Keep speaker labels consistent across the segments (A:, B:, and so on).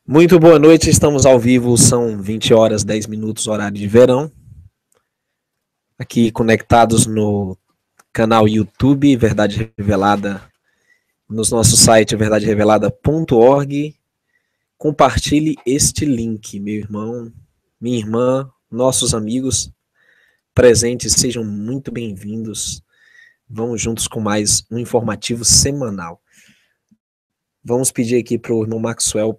A: Muito boa noite, estamos ao vivo, são 20 horas 10 minutos, horário de verão. Aqui conectados no canal YouTube Verdade Revelada, no nosso site verdaderevelada.org. Compartilhe este link, meu irmão, minha irmã, nossos amigos presentes, sejam muito bem-vindos. Vamos juntos com mais um informativo semanal. Vamos pedir aqui para o irmão Maxwell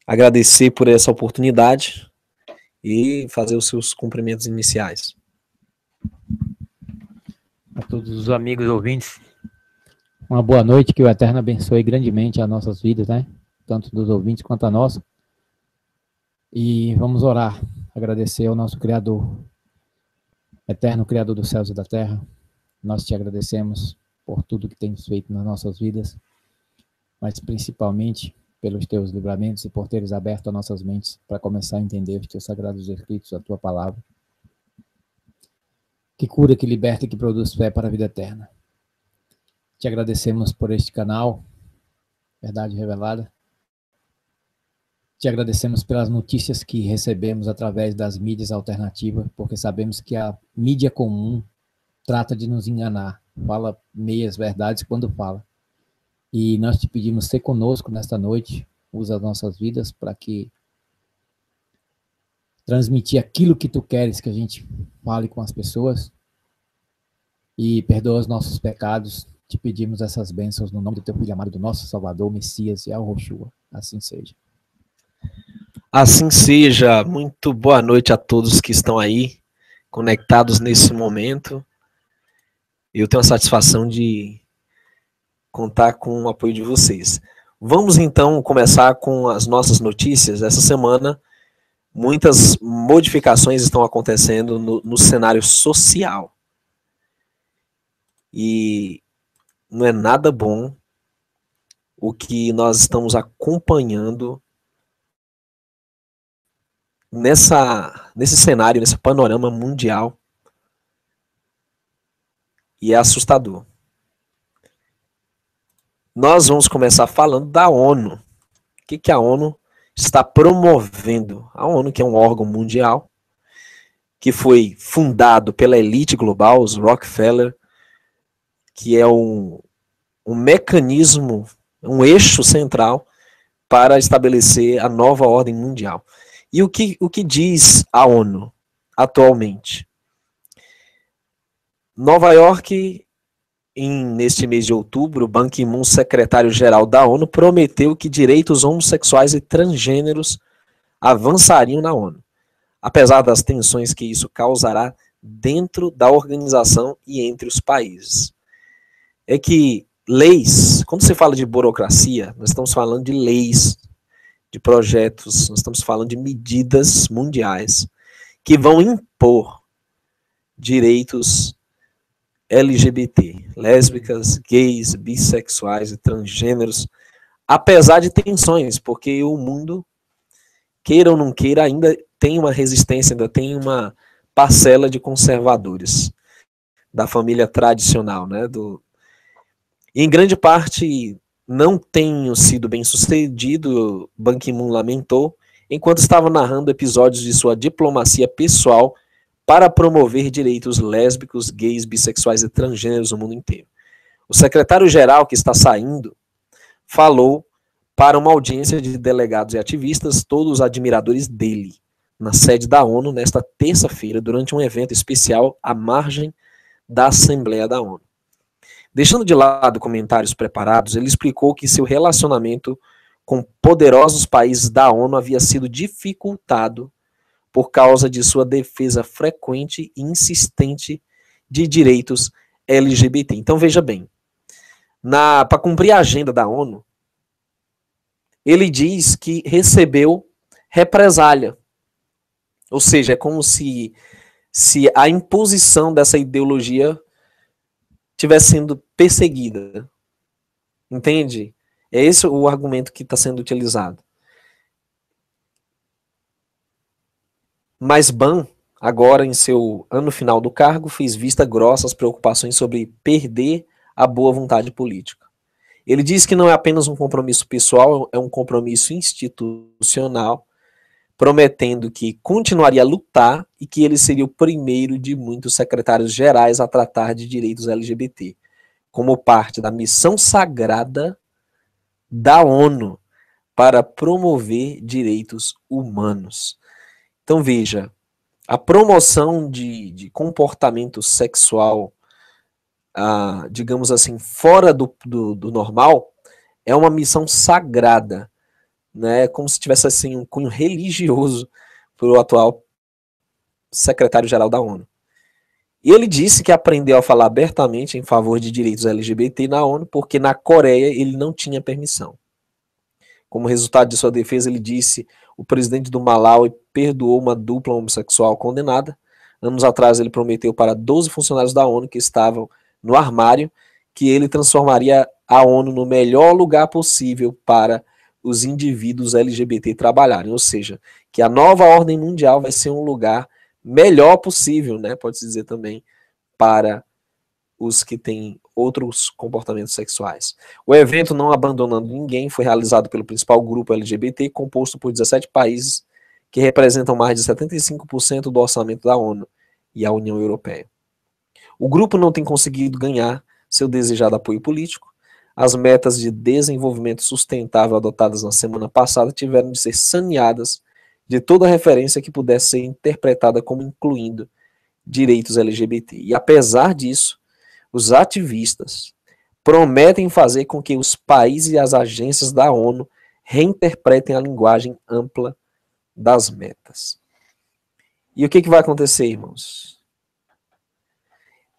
A: agradecer por essa oportunidade e fazer os seus cumprimentos iniciais.
B: A todos os amigos ouvintes, uma boa noite, que o Eterno abençoe grandemente as nossas vidas, né? Tanto dos ouvintes quanto a nossa. E vamos orar, agradecer ao nosso Criador, Eterno Criador dos céus e da terra. Nós te agradecemos por tudo que tens feito nas nossas vidas, mas principalmente pelos teus livramentos e por teres aberto as nossas mentes para começar a entender os teus sagrados escritos, a tua palavra, que cura, que liberta e que produz fé para a vida eterna. Te agradecemos por este canal, Verdade Revelada. Te agradecemos pelas notícias que recebemos através das mídias alternativas, porque sabemos que a mídia comum trata de nos enganar, fala meias verdades quando fala. E nós te pedimos ser conosco nesta noite, usa as nossas vidas para que transmitir aquilo que tu queres que a gente fale com as pessoas e perdoa os nossos pecados. Te pedimos essas bênçãos no nome do teu Filho amado, do nosso Salvador, Messias e Yahushua. Assim seja.
A: Assim seja. Muito boa noite a todos que estão aí conectados nesse momento. Eu tenho a satisfação de contar com o apoio de vocês. Vamos então começar com as nossas notícias. Essa semana, muitas modificações estão acontecendo no cenário social. E não é nada bom o que nós estamos acompanhando nesse cenário, nesse panorama mundial. E é assustador. Nós vamos começar falando da ONU. O que a ONU está promovendo? A ONU, que é um órgão mundial, que foi fundado pela elite global, os Rockefeller, que é um mecanismo, um eixo central para estabelecer a nova ordem mundial. E o que diz a ONU atualmente? Nova York, neste mês de outubro, Ban Ki-moon, secretário-geral da ONU, prometeu que direitos homossexuais e transgêneros avançariam na ONU, apesar das tensões que isso causará dentro da organização e entre os países. É que leis, quando se fala de burocracia, nós estamos falando de leis, de projetos, nós estamos falando de medidas mundiais que vão impor direitos LGBT, lésbicas, gays, bissexuais e transgêneros, apesar de tensões, porque o mundo, queira ou não queira, ainda tem uma resistência, ainda tem uma parcela de conservadores da família tradicional, né? E em grande parte não tenho sido bem sucedido, Ban Ki-moon lamentou, enquanto estava narrando episódios de sua diplomacia pessoal para promover direitos lésbicos, gays, bissexuais e transgêneros no mundo inteiro. O secretário-geral que está saindo falou para uma audiência de delegados e ativistas, todos admiradores dele, na sede da ONU, nesta terça-feira, durante um evento especial à margem da Assembleia da ONU. Deixando de lado comentários preparados, ele explicou que seu relacionamento com poderosos países da ONU havia sido dificultado por causa de sua defesa frequente e insistente de direitos LGBT. Então, veja bem, para cumprir a agenda da ONU, ele diz que recebeu represália. Ou seja, é como se a imposição dessa ideologia estivesse sendo perseguida. Entende? É esse o argumento que está sendo utilizado. Mas Ban, agora em seu ano final do cargo, fez vista grossa às preocupações sobre perder a boa vontade política. Ele diz que não é apenas um compromisso pessoal, é um compromisso institucional, prometendo que continuaria a lutar e que ele seria o primeiro de muitos secretários gerais a tratar de direitos LGBT, como parte da missão sagrada da ONU para promover direitos humanos. Então veja, a promoção de comportamento sexual, digamos assim, fora do normal, é uma missão sagrada, né? Como se tivesse assim, um cunho religioso para o atual secretário-geral da ONU. E ele disse que aprendeu a falar abertamente em favor de direitos LGBT na ONU, porque na Coreia ele não tinha permissão. Como resultado de sua defesa, ele disse: o presidente do Malawi perdoou uma dupla homossexual condenada. Anos atrás, ele prometeu para 12 funcionários da ONU que estavam no armário que ele transformaria a ONU no melhor lugar possível para os indivíduos LGBT trabalharem. Ou seja, que a nova ordem mundial vai ser um lugar melhor possível, né? Pode-se dizer também, para os que têm outros comportamentos sexuais. O evento, não abandonando ninguém, foi realizado pelo principal grupo LGBT, composto por 17 países, que representam mais de 75% do orçamento da ONU e a União Europeia. O grupo não tem conseguido ganhar seu desejado apoio político. As metas de desenvolvimento sustentável adotadas na semana passada tiveram de ser saneadas de toda referência que pudesse ser interpretada como incluindo direitos LGBT. E apesar disso, os ativistas prometem fazer com que os países e as agências da ONU reinterpretem a linguagem ampla das metas. E o que vai acontecer, irmãos?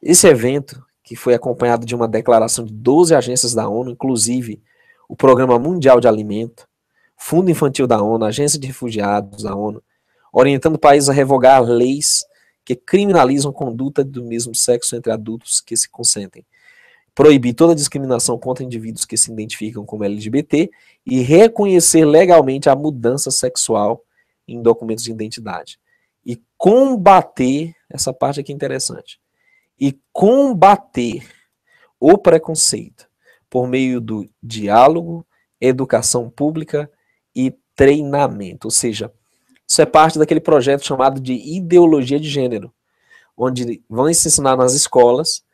A: Esse evento, que foi acompanhado de uma declaração de 12 agências da ONU, inclusive o Programa Mundial de Alimento, Fundo Infantil da ONU, Agência de Refugiados da ONU, orientando países a revogar leis que criminalizam conduta do mesmo sexo entre adultos que se consentem, proibir toda discriminação contra indivíduos que se identificam como LGBT e reconhecer legalmente a mudança sexual em documentos de identidade. E combater, essa parte aqui é interessante, e combater o preconceito por meio do diálogo, educação pública e treinamento. Ou seja, isso é parte daquele projeto chamado de ideologia de gênero, onde vão se ensinar nas escolas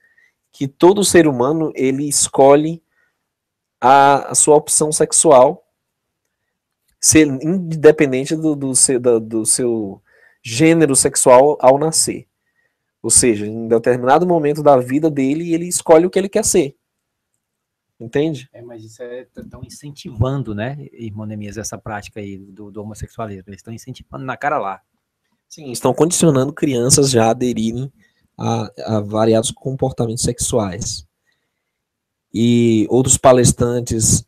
A: que todo ser humano ele escolhe a sua opção sexual, ser independente do seu gênero sexual ao nascer. Ou seja, em determinado momento da vida dele, ele escolhe o que ele quer ser. Entende?
B: Mas isso estão incentivando, né, irmão Neemias, essa prática aí do homossexualismo. Eles estão incentivando na cara lá.
A: Sim, estão condicionando crianças já a aderirem a variados comportamentos sexuais. E outros palestrantes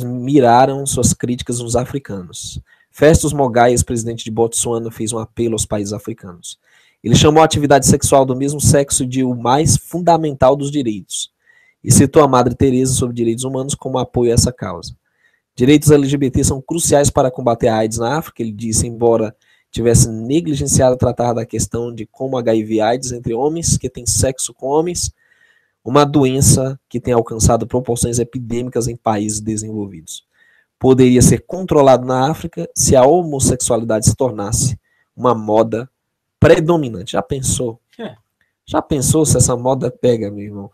A: miraram suas críticas nos africanos. Festus Mogae, ex-presidente de Botsuana, fez um apelo aos países africanos. Ele chamou a atividade sexual do mesmo sexo de o mais fundamental dos direitos e citou a Madre Teresa sobre direitos humanos como apoio a essa causa. Direitos LGBT são cruciais para combater a AIDS na África, ele disse, embora tivesse negligenciado tratar da questão de como HIV/AIDS entre homens que têm sexo com homens, uma doença que tem alcançado proporções epidêmicas em países desenvolvidos. Poderia ser controlado na África se a homossexualidade se tornasse uma moda predominante. Já pensou? Já pensou se essa moda pega, meu irmão?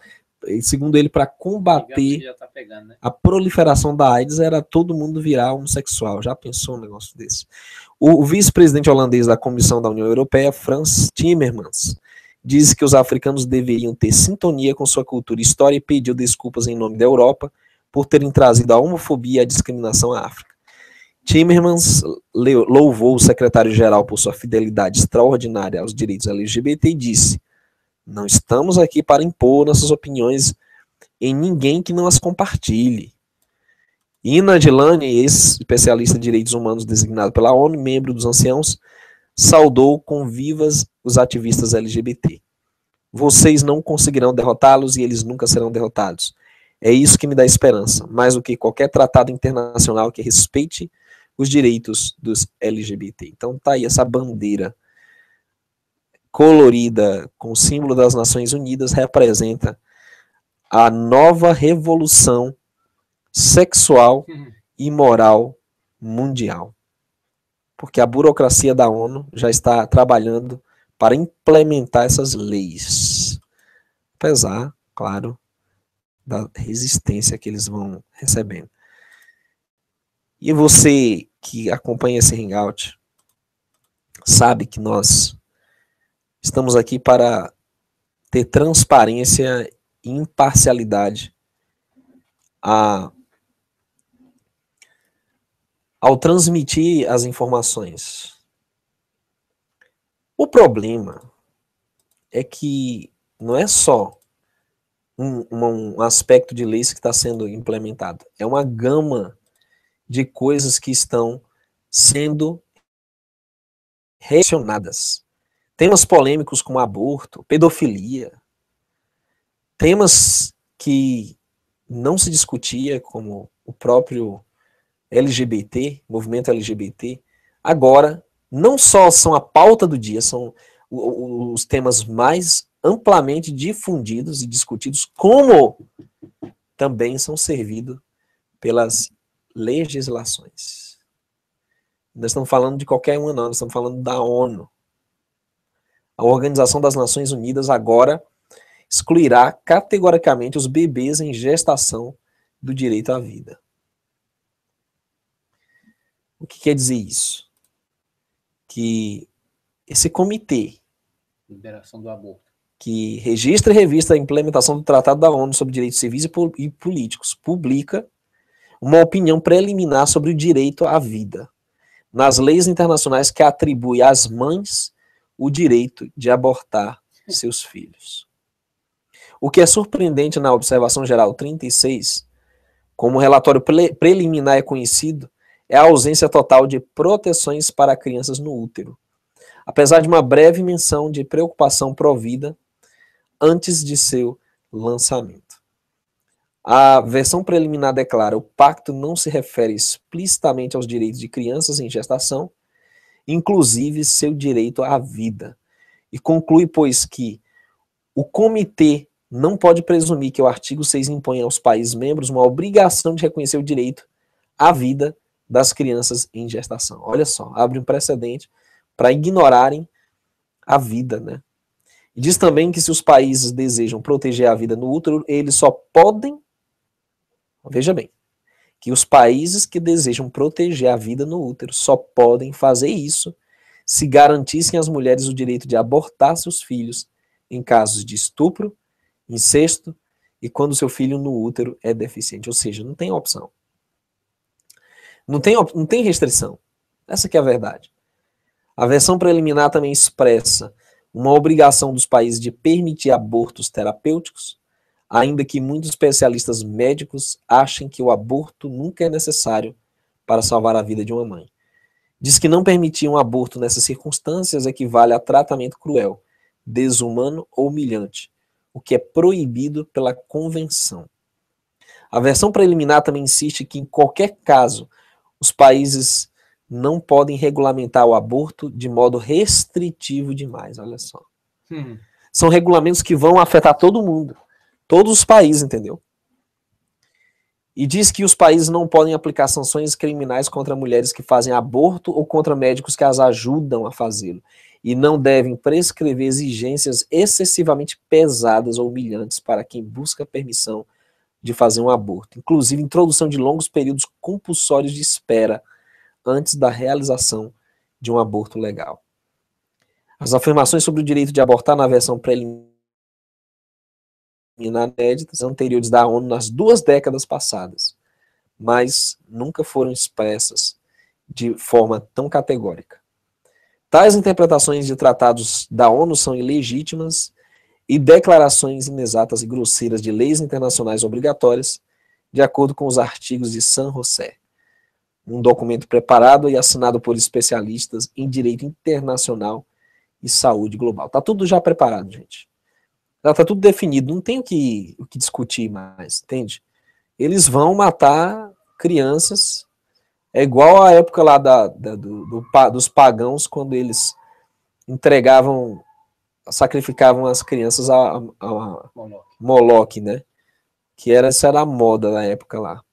A: E, segundo ele, para combater
B: tá pegando, né?
A: A proliferação da AIDS era todo mundo virar homossexual. Já pensou um negócio desse? O vice-presidente holandês da Comissão da União Europeia, Frans Timmermans, disse que os africanos deveriam ter sintonia com sua cultura e história e pediu desculpas em nome da Europa por terem trazido a homofobia e a discriminação à África. Timmermans louvou o secretário-geral por sua fidelidade extraordinária aos direitos LGBT e disse: não estamos aqui para impor nossas opiniões em ninguém que não as compartilhe. Ina Delany, ex-especialista em direitos humanos designado pela ONU, membro dos anciãos, saudou com vivas os ativistas LGBT. Vocês não conseguirão derrotá-los e eles nunca serão derrotados. É isso que me dá esperança, mais do que qualquer tratado internacional que respeite os direitos dos LGBT. Então tá aí essa bandeira colorida com o símbolo das Nações Unidas, representa a nova revolução sexual e moral mundial. Porque a burocracia da ONU já está trabalhando para implementar essas leis. Apesar, claro, da resistência que eles vão recebendo. E você que acompanha esse Hangout sabe que nós estamos aqui para ter transparência e imparcialidade ao transmitir as informações. O problema é que não é só um aspecto de leis que está sendo implementado, é uma gama de coisas que estão sendo reacionadas. Temas polêmicos como aborto, pedofilia, temas que não se discutia, como o próprio LGBT, movimento LGBT, agora não só são a pauta do dia, são os temas mais amplamente difundidos e discutidos, como também são servidos pelas legislações. Nós estamos falando de qualquer uma não, nós estamos falando da ONU. A Organização das Nações Unidas agora excluirá categoricamente os bebês em gestação do direito à vida. O que quer dizer isso? Que esse comitê
B: liberação do aborto,
A: que registra e revista a implementação do Tratado da ONU sobre Direitos Civis e Políticos, publica uma opinião preliminar sobre o direito à vida, nas leis internacionais que atribui às mães o direito de abortar seus filhos. O que é surpreendente na observação geral 36, como o relatório preliminar é conhecido, é a ausência total de proteções para crianças no útero, apesar de uma breve menção de preocupação provida antes de seu lançamento. A versão preliminar declara: o pacto não se refere explicitamente aos direitos de crianças em gestação, inclusive seu direito à vida, e conclui, pois, que o comitê não pode presumir que o artigo 6 impõe aos países membros uma obrigação de reconhecer o direito à vida das crianças em gestação. Olha só, abre um precedente para ignorarem a vida, né? E diz também que se os países desejam proteger a vida no útero, eles só podem, veja bem, que os países que desejam proteger a vida no útero só podem fazer isso se garantissem às mulheres o direito de abortar seus filhos em casos de estupro, incesto e quando seu filho no útero é deficiente. Ou seja, não tem opção. Não tem restrição. Essa que é a verdade. A versão preliminar também expressa uma obrigação dos países de permitir abortos terapêuticos, ainda que muitos especialistas médicos achem que o aborto nunca é necessário para salvar a vida de uma mãe. Diz que não permitir um aborto nessas circunstâncias equivale a tratamento cruel, desumano ou humilhante, o que é proibido pela convenção. A versão preliminar também insiste que, em qualquer caso, os países não podem regulamentar o aborto de modo restritivo demais, olha só. São regulamentos que vão afetar todo mundo, todos os países, entendeu? E diz que os países não podem aplicar sanções criminais contra mulheres que fazem aborto ou contra médicos que as ajudam a fazê-lo, e não devem prescrever exigências excessivamente pesadas ou humilhantes para quem busca permissão de fazer um aborto, inclusive introdução de longos períodos compulsórios de espera antes da realização de um aborto legal. As afirmações sobre o direito de abortar na versão preliminar inéditas anteriores da ONU nas 2 décadas passadas, mas nunca foram expressas de forma tão categórica. Tais interpretações de tratados da ONU são ilegítimas e declarações inexatas e grosseiras de leis internacionais obrigatórias, de acordo com os artigos de San José, um documento preparado e assinado por especialistas em direito internacional e saúde global. Está tudo já preparado, gente. Já está tudo definido, não tem o que discutir mais, entende? Eles vão matar crianças, é igual à época lá dos pagãos, quando eles sacrificavam as crianças a Moloque, né? essa era a moda na época lá.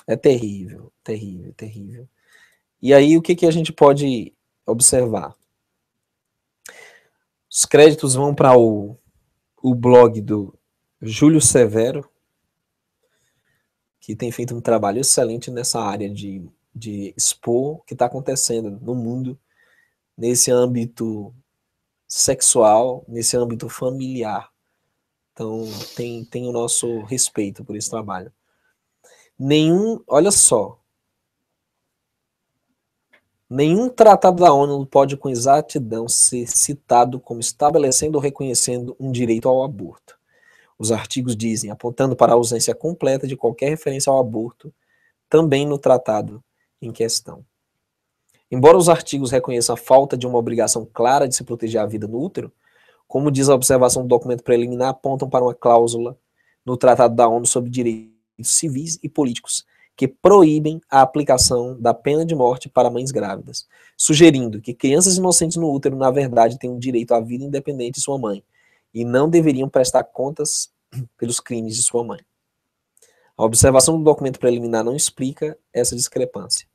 A: É terrível, terrível, terrível. E aí, o que a gente pode observar? Os créditos vão para o blog do Júlio Severo, que tem feito um trabalho excelente nessa área de expor o que está acontecendo no mundo, nesse âmbito sexual, nesse âmbito familiar. Então, tem o nosso respeito por esse trabalho. Olha só, nenhum tratado da ONU pode com exatidão ser citado como estabelecendo ou reconhecendo um direito ao aborto. Os artigos dizem, apontando para a ausência completa de qualquer referência ao aborto, também no tratado em questão. Embora os artigos reconheçam a falta de uma obrigação clara de se proteger a vida no útero, como diz a observação do documento preliminar, apontam para uma cláusula no Tratado da ONU sobre direitos civis e políticos que proíbem a aplicação da pena de morte para mães grávidas, sugerindo que crianças inocentes no útero, na verdade, têm um direito à vida independente de sua mãe e não deveriam prestar contas pelos crimes de sua mãe. A observação do documento preliminar não explica essa discrepância.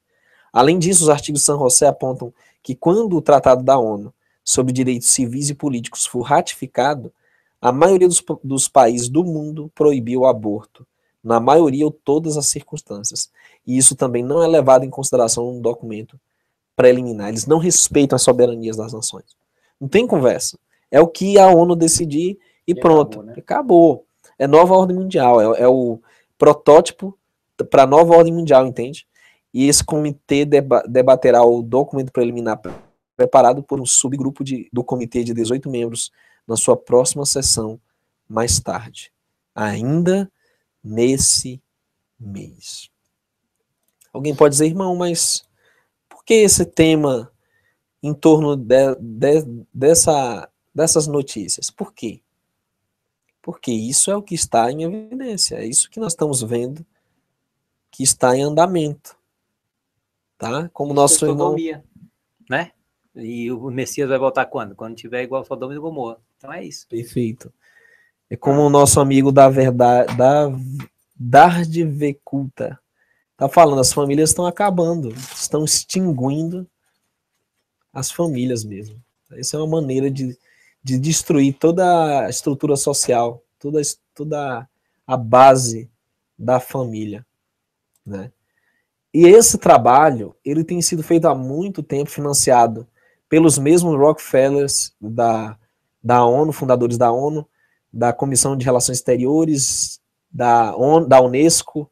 A: Além disso, os artigos de San José apontam que quando o Tratado da ONU sobre direitos civis e políticos for ratificado, a maioria dos países do mundo proibiu o aborto, na maioria ou todas as circunstâncias. E isso também não é levado em consideração no documento preliminar. Eles não respeitam as soberanias das nações. Não tem conversa. É o que a ONU decidir e pronto. Acabou, né? Acabou. É nova ordem mundial. É o protótipo para a nova ordem mundial, entende? E esse comitê debaterá o documento preliminar preparado por um subgrupo do comitê de 18 membros na sua próxima sessão mais tarde, ainda nesse mês. Alguém pode dizer, irmão, mas por que esse tema em torno dessas notícias? Por quê? Porque isso é o que está em evidência, é isso que nós estamos vendo que está em andamento. Tá? Como isso nosso irmão,
B: né? E o Messias vai voltar quando? Quando tiver igual Sodoma e Gomorra. Então é isso.
A: Perfeito. É como o nosso amigo da verdade, Dardvekulta, tá falando, as famílias estão acabando, estão extinguindo as famílias mesmo. Essa é uma maneira de destruir toda a estrutura social, toda a base da família, né? E esse trabalho, ele tem sido feito há muito tempo, financiado pelos mesmos Rockefellers da ONU, fundadores da ONU, da Comissão de Relações Exteriores, da Unesco,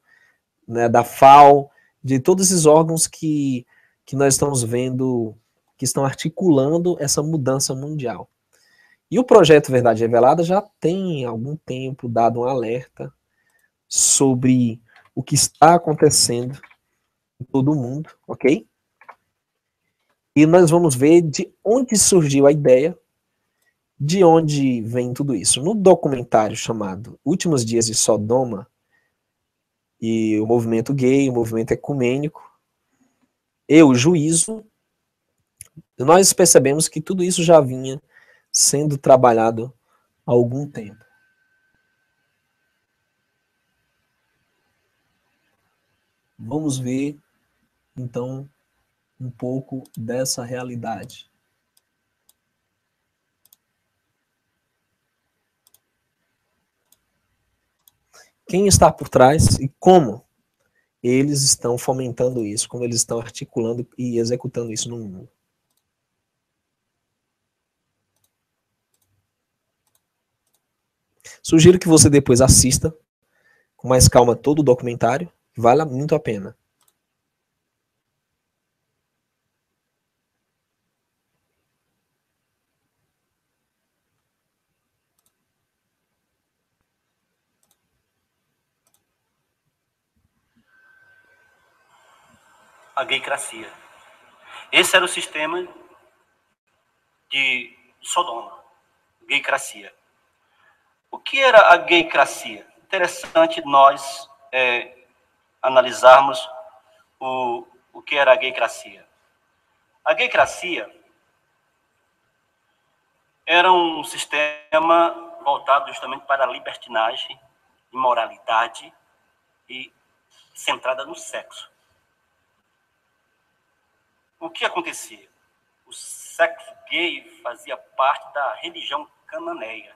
A: né, da FAO, de todos esses órgãos que nós estamos vendo que estão articulando essa mudança mundial. E o projeto Verdade Revelada já tem há algum tempo dado um alerta sobre o que está acontecendo em todo o mundo, ok? E nós vamos ver de onde surgiu a ideia, de onde vem tudo isso. No documentário chamado Últimos Dias de Sodoma, e o movimento gay, o movimento ecumênico, e o juízo, nós percebemos que tudo isso já vinha sendo trabalhado há algum tempo. Vamos ver, então, um pouco dessa realidade. Quem está por trás e como eles estão fomentando isso, como eles estão articulando e executando isso no mundo. Sugiro que você depois assista com mais calma todo o documentário, vale muito a pena.
C: A gaycracia. Esse era o sistema de Sodoma, gaycracia. O que era a gaycracia? Interessante nós analisarmos o que era a gaycracia. A gaycracia era um sistema voltado justamente para a libertinagem imoralidade e centrada no sexo. O que acontecia? O sexo gay fazia parte da religião cananeia.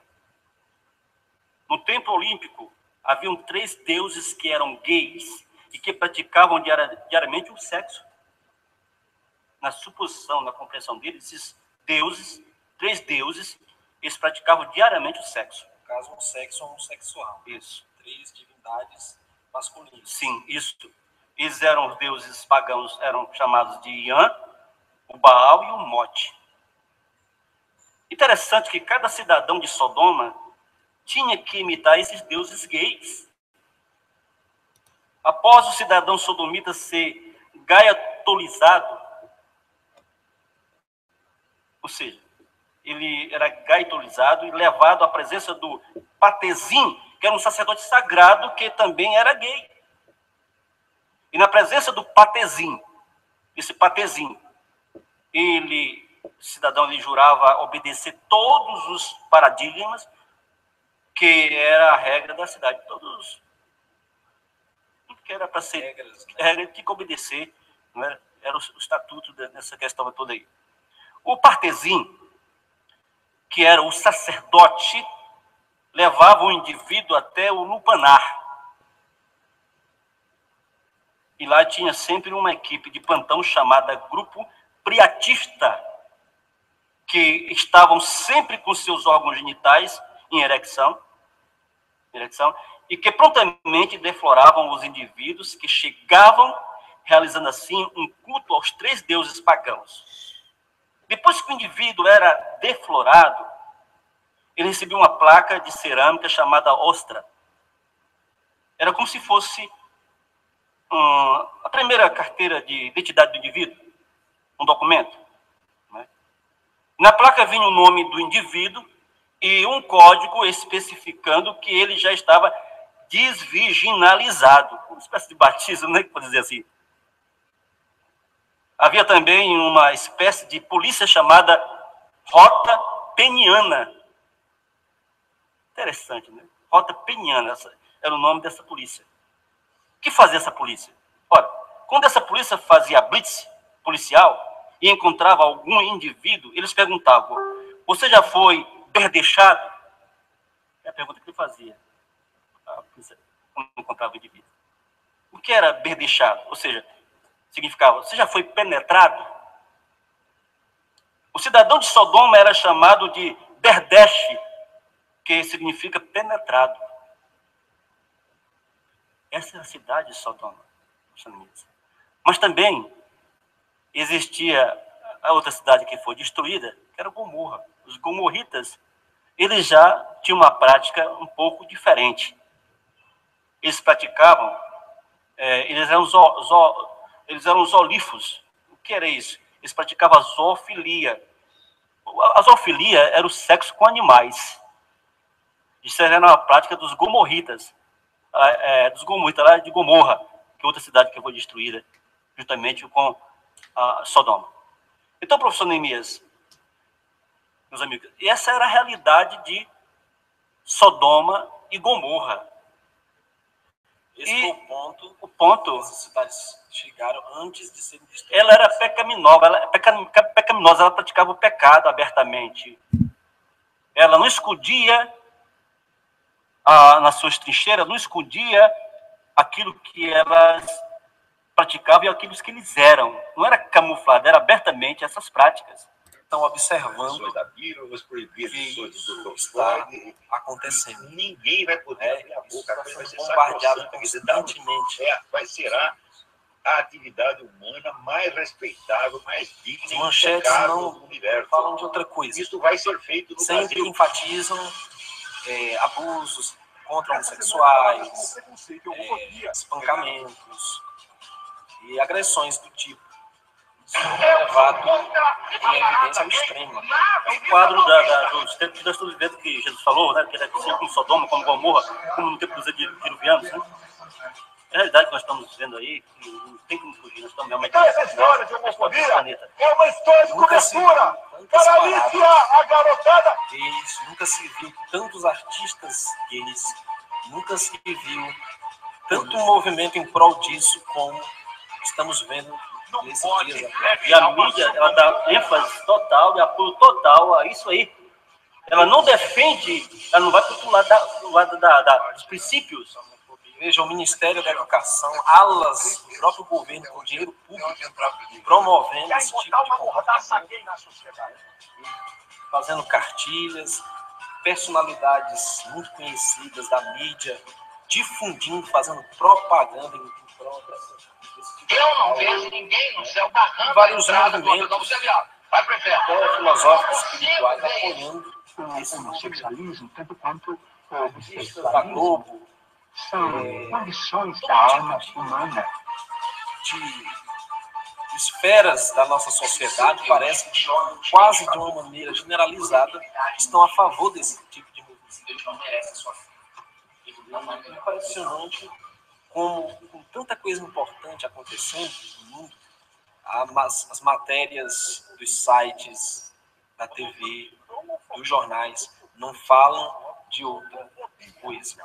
C: No templo olímpico, haviam 3 deuses que eram gays e que praticavam diariamente o sexo. Na suposição, na compreensão deles, esses deuses, 3 deuses, eles praticavam diariamente o sexo.
A: No caso, um sexo homossexual.
C: Isso.
A: 3 divindades masculinas.
C: Sim, isso. Eles eram os deuses pagãos, eram chamados de Ian, o Baal e o Mote. Interessante que cada cidadão de Sodoma tinha que imitar esses deuses gays. Após o cidadão sodomita ser gaitolizado, ou seja, ele era gaitolizado e levado à presença do Patezim, que era um sacerdote sagrado que também era gay. E na presença do Patezim, esse Patezim, o cidadão ele jurava obedecer todos os paradigmas que era a regra da cidade. Tudo que era para ser regra, tinha que obedecer, não era? Era o estatuto dessa questão toda aí. O Patezim, que era o sacerdote, levava o indivíduo até o lupanar. E lá tinha sempre uma equipe de plantão chamada Grupo Priatista, que estavam sempre com seus órgãos genitais em ereção, e que prontamente defloravam os indivíduos que chegavam, realizando assim um culto aos 3 deuses pagãos. Depois que o indivíduo era deflorado, ele recebia uma placa de cerâmica chamada ostra. Era como se fosse a primeira carteira de identidade do indivíduo, um documento. Né? Na placa vinha o nome do indivíduo e um código especificando que ele já estava desvirginalizado. Uma espécie de batismo, né? Pode dizer assim. Havia também uma espécie de polícia chamada Rota Peniana. Interessante, né? Rota Peniana, era o nome dessa polícia. O que fazia essa polícia? Ora, quando essa polícia fazia a blitz policial e encontrava algum indivíduo, eles perguntavam: você já foi berdechado? É a pergunta que ele fazia. A polícia, quando encontrava o indivíduo. O que era berdechado? Ou seja, significava: você já foi penetrado? O cidadão de Sodoma era chamado de Berdeche, que significa penetrado. Essa é a cidade de Sodoma. Mas também existia a outra cidade que foi destruída, que era Gomorra. Os gomorritas, eles já tinham uma prática um pouco diferente. Eles praticavam, eles eram zoolífos. O que era isso? Eles praticavam a zoofilia. A zoofilia era o sexo com animais. Isso era uma prática dos gomorritas. Dos gomorritas lá de Gomorra, que é outra cidade que foi destruída, juntamente com Sodoma. Então, professor Neemias, meus amigos, essa era a realidade de Sodoma e Gomorra.
A: Esse foi o
C: ponto.
A: Essas cidades chegaram antes de serem destruídas.
C: Ela era pecaminosa, ela praticava o pecado abertamente. Ela não escondia nas suas trincheiras, não escondia aquilo que elas praticavam e aquilo que eles eram. Não era camuflado, era abertamente essas práticas.
A: Estão observando
D: da Bíblia, vamos proibir
A: que
D: as
A: isso
D: do
A: está acontecendo.
D: Ninguém vai poder abrir a boca, a coisa vai ser
A: bombardeado
D: sacrossanta,
A: constantemente.
D: vai ser a atividade humana mais respeitável, mais digna
A: As
D: e
A: manchetes
D: impecável
A: não
D: do universo.
A: falam de outra coisa.
D: Isso vai ser feito no
A: Sempre
D: Brasil.
A: enfatizam abusos contra homossexuais, espancamentos e agressões do tipo. Isso é levado em evidência ao extremo.
C: É um quadro dos tempos das Olivetas que Jesus falou, né? Que era como Sodoma, como Gomorra, como no tempo dos diluvianos, né? É a realidade que nós estamos vivendo aí, que não tem como fugir, nós estamos realmente...
E: Essa história de homofobia é uma história de cobertura para aliciar a garotada.
A: Gays, nunca se viu tantos artistas gays Nunca se viu tanto movimento em prol disso como estamos vendo nesses dias.
C: E a mídia, ela dá ênfase total e apoio total a isso aí. Ela não defende, ela não vai para o lado dos princípios.
A: Veja, o Ministério da Educação, alas do próprio governo com dinheiro público, promovendo esse tipo de comportamento, fazendo cartilhas, personalidades muito conhecidas da mídia, difundindo, fazendo propaganda em prol desse tipo.
E: Eu não vejo ninguém no céu barrando
A: vários movimentos filosóficos espirituais apoiando esse
F: homossexualismo, tanto quanto o
A: artistas da Globo,
F: são condições da alma humana.
A: de esferas da nossa sociedade, parece que quase de uma maneira generalizada estão a favor desse tipo de movimento. É impressionante como, com tanta coisa importante acontecendo no mundo, as matérias dos sites, da TV, dos jornais, não falam de outra coisa,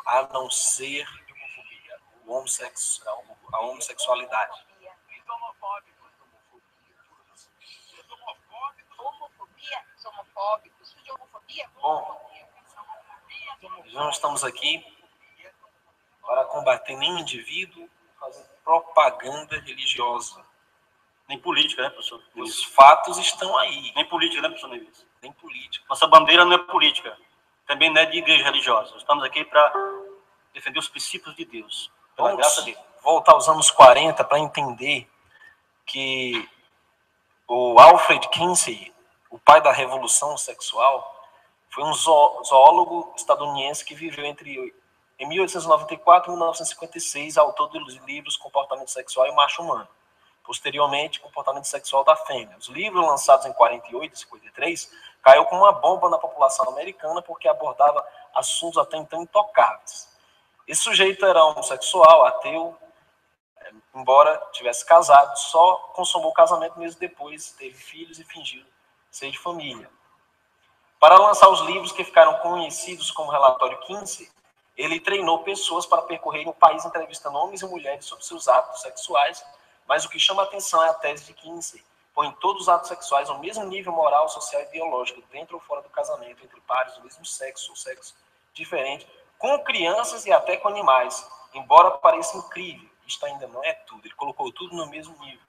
A: a não ser a homossexualidade. Bom, não estamos aqui para combater nenhum indivíduo, fazer propaganda religiosa.
C: Nem política, né, professor?
A: Os fatos estão aí.
C: Nem política, né, professor Neves?
A: Nem política.
C: Nossa bandeira não é política. Também não é de igreja religiosa. Estamos aqui para defender os princípios de Deus. Pela graça dele.
A: Voltar aos anos 40 para entender que o Alfred Kinsey, o pai da revolução sexual, foi um zoólogo estadunidense que viveu em 1894 e 1956, autor dos livros Comportamento Sexual e Macho Humano. Posteriormente, Comportamento Sexual da Fêmea. Os livros lançados em 48 e 53 caiu como uma bomba na população americana porque abordava assuntos até então intocáveis. Esse sujeito era homossexual, ateu, embora tivesse casado, só consumou o casamento meses depois, teve filhos e fingiu ser de família. Para lançar os livros que ficaram conhecidos como Relatório Kinsey, ele treinou pessoas para percorrerem o país entrevistando homens e mulheres sobre seus hábitos sexuais, mas o que chama a atenção é a tese de Kinsey, põe todos os atos sexuais ao mesmo nível moral, social e biológico, dentro ou fora do casamento, entre pares do mesmo sexo ou sexo diferente, com crianças e até com animais, embora pareça incrível, isto ainda não é tudo, ele colocou tudo no mesmo nível.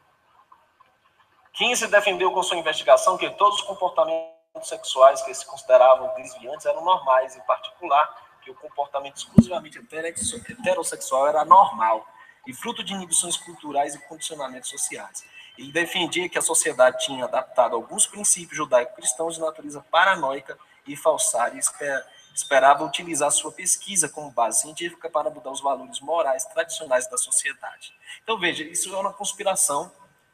A: Kinsey defendeu com sua investigação que todos os comportamentos sexuais que se consideravam desviantes eram normais, em particular que o comportamento exclusivamente heterossexual era normal e fruto de inibições culturais e condicionamentos sociais. Ele defendia que a sociedade tinha adaptado alguns princípios judaico-cristãos de natureza paranoica e falsária e esperava utilizar sua pesquisa como base científica para mudar os valores morais tradicionais da sociedade. Então, veja, isso é uma conspiração,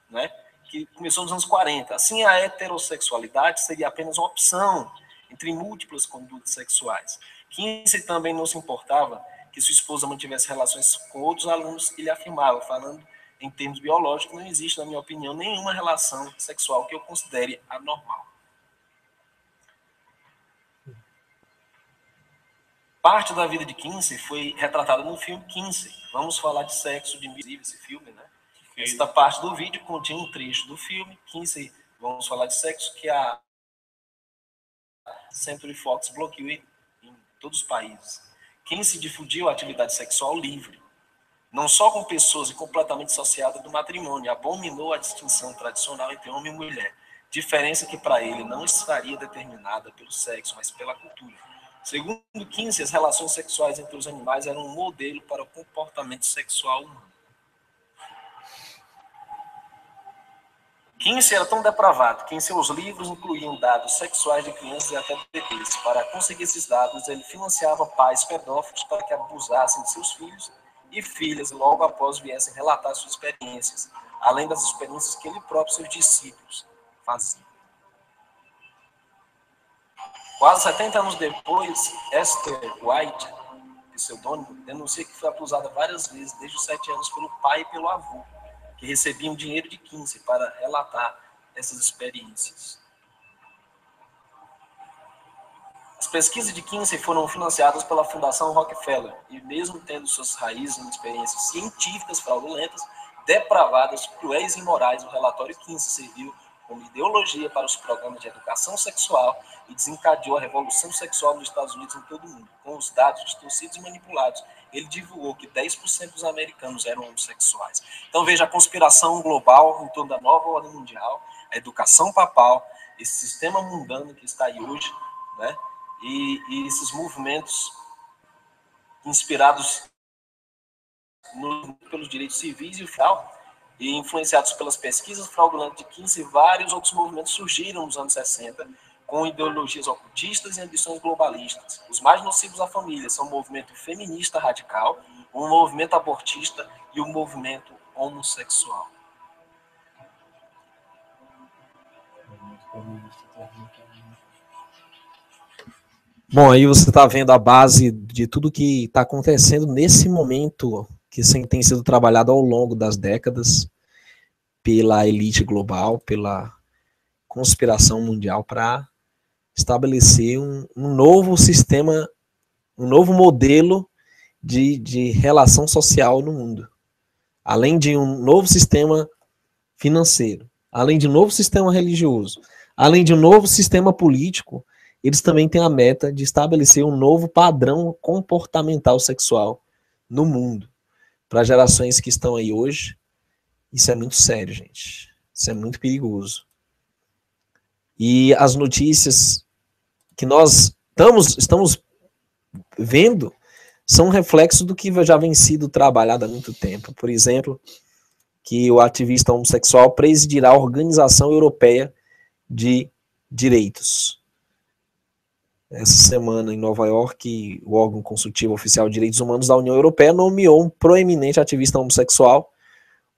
A: né, que começou nos anos 40. Assim, a heterossexualidade seria apenas uma opção entre múltiplas condutas sexuais. Kinsey também não se importava que sua esposa mantivesse relações com outros alunos, ele afirmava, falando em termos biológicos, não existe, na minha opinião, nenhuma relação sexual que eu considere anormal. Parte da vida de Kinsey foi retratada no filme Kinsey. Vamos falar de sexo, de invisível, esse filme, né? Esta parte do vídeo continha um trecho do filme Kinsey, vamos falar de sexo, que a Century Fox bloqueou em todos os países. Kinsey difundiu a atividade sexual livre, não só com pessoas e completamente dissociadas do matrimônio, abominou a distinção tradicional entre homem e mulher, diferença que para ele não estaria determinada pelo sexo, mas pela cultura. Segundo Kinsey, as relações sexuais entre os animais eram um modelo para o comportamento sexual humano. Kinsey era tão depravado que em seus livros incluíam dados sexuais de crianças e até bebês. Para conseguir esses dados, ele financiava pais pedófilos para que abusassem de seus filhos e filhas logo após viessem relatar suas experiências, além das experiências que ele próprio e seus discípulos faziam. Quase 70 anos depois, Esther White, pseudônimo, denuncia que foi abusada várias vezes, desde os 7 anos, pelo pai e pelo avô, que recebiam dinheiro de Kinsey para relatar essas experiências. As pesquisas de Kinsey foram financiadas pela Fundação Rockefeller e, mesmo tendo suas raízes em experiências científicas fraudulentas, depravadas, cruéis e imorais, o relatório Kinsey serviu como ideologia para os programas de educação sexual e desencadeou a revolução sexual nos Estados Unidos e em todo o mundo. Com os dados distorcidos e manipulados, ele divulgou que 10% dos americanos eram homossexuais. Então veja a conspiração global em torno da nova ordem mundial, a educação papal, esse sistema mundano que está aí hoje, né? E esses movimentos inspirados pelos direitos civis e o final, e influenciados pelas pesquisas fraudulentas de Kinsey, vários outros movimentos surgiram nos anos 60 com ideologias ocultistas e ambições globalistas. Os mais nocivos à família são o movimento feminista radical, o movimento abortista e o movimento homossexual. Bom, aí você está vendo a base de tudo que está acontecendo nesse momento, que tem sido trabalhado ao longo das décadas pela elite global, pela conspiração mundial, para estabelecer um novo sistema, um novo modelo de relação social no mundo. Além de um novo sistema financeiro, além de um novo sistema religioso, além de um novo sistema político, eles também têm a meta de estabelecer um novo padrão comportamental sexual no mundo. Para gerações que estão aí hoje, isso é muito sério, gente. Isso é muito perigoso. E as notícias que nós estamos vendo são reflexos do que já vem sido trabalhado há muito tempo. Por exemplo, que o ativista homossexual presidirá a Organização Europeia de Direitos. Essa semana, em Nova York, o órgão consultivo oficial de direitos humanos da União Europeia nomeou um proeminente ativista homossexual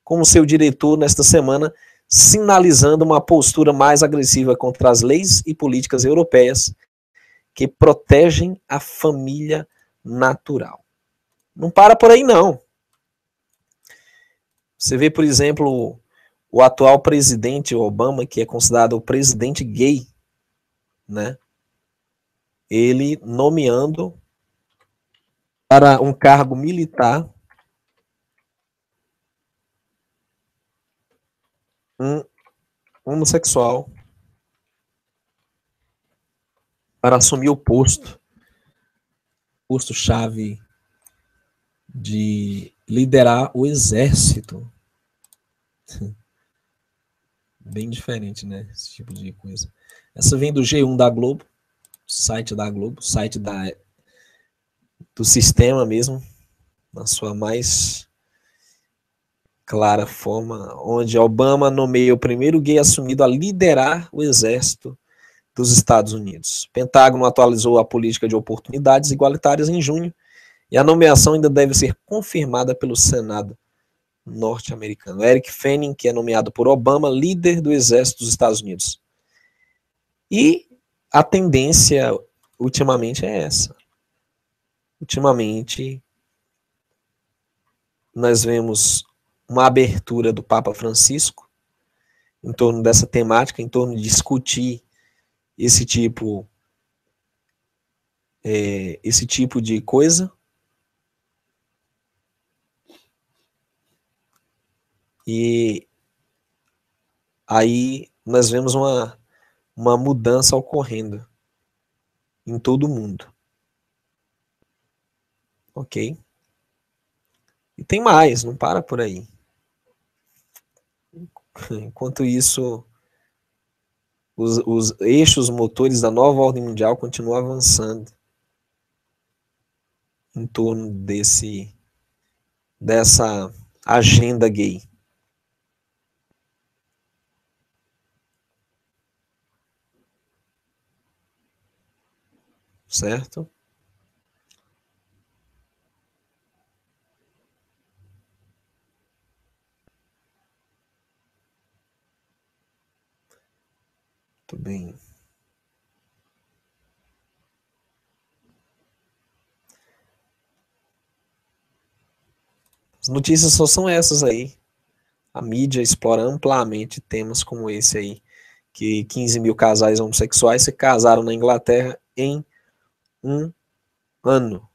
A: como seu diretor nesta semana, sinalizando uma postura mais agressiva contra as leis e políticas europeias que protegem a família natural. Não para por aí, não. Você vê, por exemplo, o atual presidente Obama, que é considerado o presidente gay, né? Ele nomeando para um cargo militar um homossexual para assumir o posto-chave de liderar o exército. Bem diferente, né? Esse tipo de coisa. Essa vem do G1 da Globo, site da Globo, site do sistema mesmo, na sua mais clara forma, onde Obama nomeia o primeiro gay assumido a liderar o exército dos Estados Unidos. O Pentágono atualizou a política de oportunidades igualitárias em junho, e a nomeação ainda deve ser confirmada pelo Senado norte-americano. Eric Fanning, que é nomeado por Obama, líder do exército dos Estados Unidos. E a tendência ultimamente é essa. Ultimamente, nós vemos uma abertura do Papa Francisco em torno dessa temática, em torno de discutir esse tipo de coisa. E aí nós vemos uma mudança ocorrendo em todo o mundo. Ok? E tem mais, não para por aí. Enquanto isso, os eixos motores da nova ordem mundial continuam avançando em torno dessa agenda gay. Certo? Muito bem. As notícias só são essas aí. A mídia explora amplamente temas como esse aí, que 15 mil casais homossexuais se casaram na Inglaterra em um ano.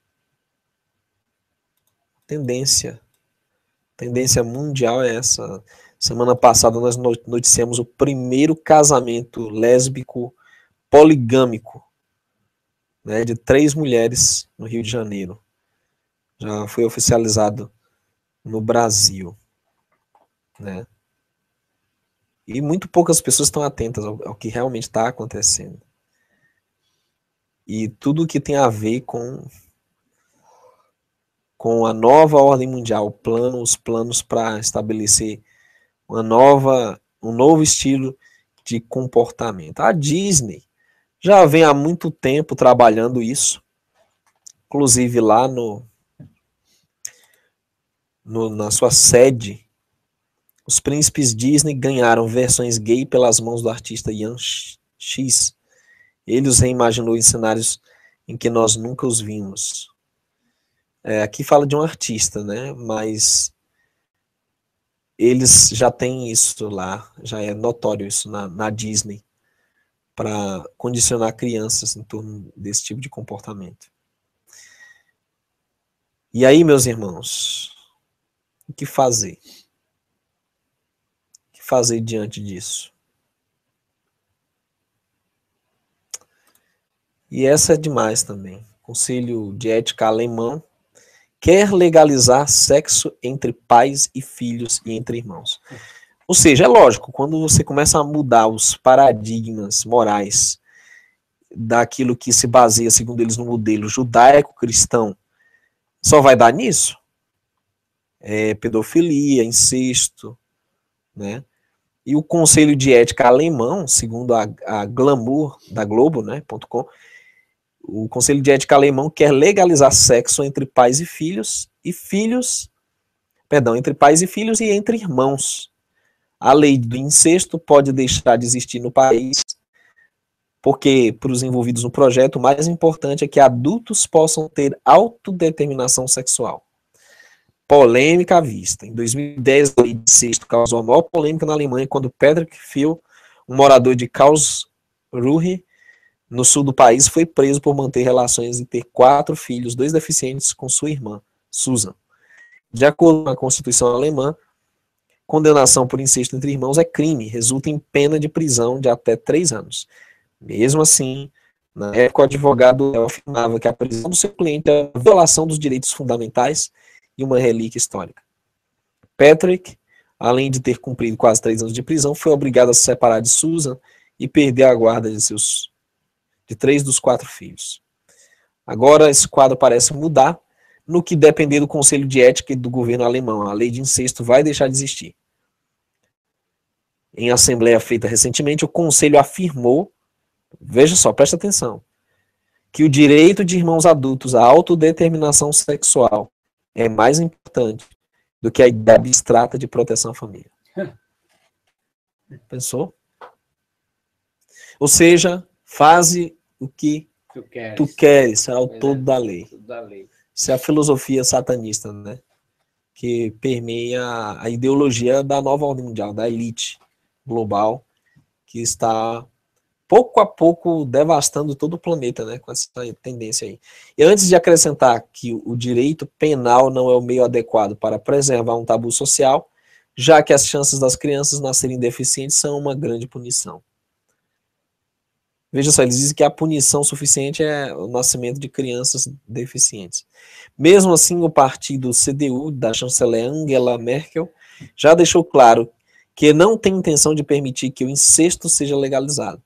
A: Tendência mundial é essa. Semana passada nós noticiamos o primeiro casamento lésbico poligâmico, né, de 3 mulheres no Rio de Janeiro. Já foi oficializado no Brasil, né? E muito poucas pessoas estão atentas ao que realmente está acontecendo. E tudo que tem a ver com a nova ordem mundial, os planos para estabelecer um novo estilo de comportamento. A Disney já vem há muito tempo trabalhando isso, inclusive lá na sua sede, os príncipes Disney ganharam versões gay pelas mãos do artista Ian X. Ele os reimaginou em cenários em que nós nunca os vimos. Aqui fala de um artista, né? Mas eles já têm isso lá, já é notório isso na Disney, para condicionar crianças em torno desse tipo de comportamento. E aí, meus irmãos, o que fazer? O que fazer diante disso? E essa é demais também. O Conselho de Ética alemão quer legalizar sexo entre pais e filhos e entre irmãos. Ou seja, é lógico, quando você começa a mudar os paradigmas morais daquilo que se baseia, segundo eles, no modelo judaico-cristão, só vai dar nisso? Pedofilia, incesto, né? E o Conselho de Ética alemão, segundo a Glamour da Globo, né, .com, o Conselho de Ética alemão quer legalizar sexo entre pais e filhos, entre pais e filhos e entre irmãos. A lei do incesto pode deixar de existir no país, porque, para os envolvidos no projeto, o mais importante é que adultos possam ter autodeterminação sexual. Polêmica à vista. Em 2010, a lei de incesto causou a maior polêmica na Alemanha quando Patrick Phil, um morador de Karlsruhe, no sul do país, foi preso por manter relações e ter 4 filhos, 2 deficientes, com sua irmã, Susan. De acordo com a Constituição alemã, condenação por incesto entre irmãos é crime, resulta em pena de prisão de até 3 anos. Mesmo assim, na época, o advogado afirmava que a prisão do seu cliente é a violação dos direitos fundamentais e uma relíquia histórica. Patrick, além de ter cumprido quase 3 anos de prisão, foi obrigado a se separar de Susan e perder a guarda de 3 dos 4 filhos. Agora, esse quadro parece mudar, no que depender do Conselho de Ética e do governo alemão. A lei de incesto vai deixar de existir. Em assembleia feita recentemente, o Conselho afirmou, veja só, presta atenção, que o direito de irmãos adultos à autodeterminação sexual é mais importante do que a ideia abstrata de proteção à família. Pensou? Ou seja, faze o que tu queres, será o todo da lei. Isso é a filosofia satanista, né? Que permeia a ideologia da nova ordem mundial, da elite global, que está pouco a pouco devastando todo o planeta, né? Com essa tendência aí. E antes de acrescentar que o direito penal não é o meio adequado para preservar um tabu social, já que as chances das crianças nascerem deficientes são uma grande punição. Veja só, eles dizem que a punição suficiente é o nascimento de crianças deficientes. Mesmo assim, o partido CDU, da chanceler Angela Merkel, já deixou claro que não tem intenção de permitir que o incesto seja legalizado,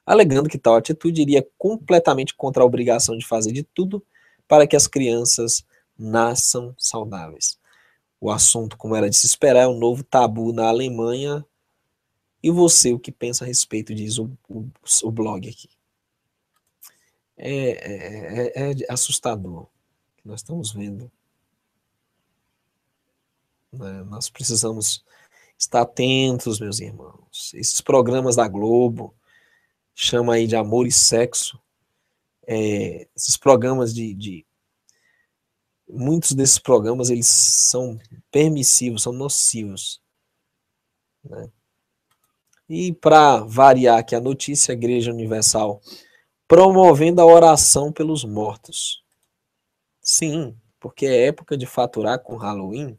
A: alegando que tal atitude iria completamente contra a obrigação de fazer de tudo para que as crianças nasçam saudáveis. O assunto, como era de se esperar, é um novo tabu na Alemanha. E você, o que pensa a respeito, diz o blog aqui. É assustador o que nós estamos vendo. Nós precisamos estar atentos, meus irmãos. Esses programas da Globo, chama aí de Amor e Sexo, esses programas muitos desses programas, eles são permissivos, são nocivos, né? E para variar aqui a notícia, a Igreja Universal promovendo a oração pelos mortos. Sim, porque é época de faturar com Halloween.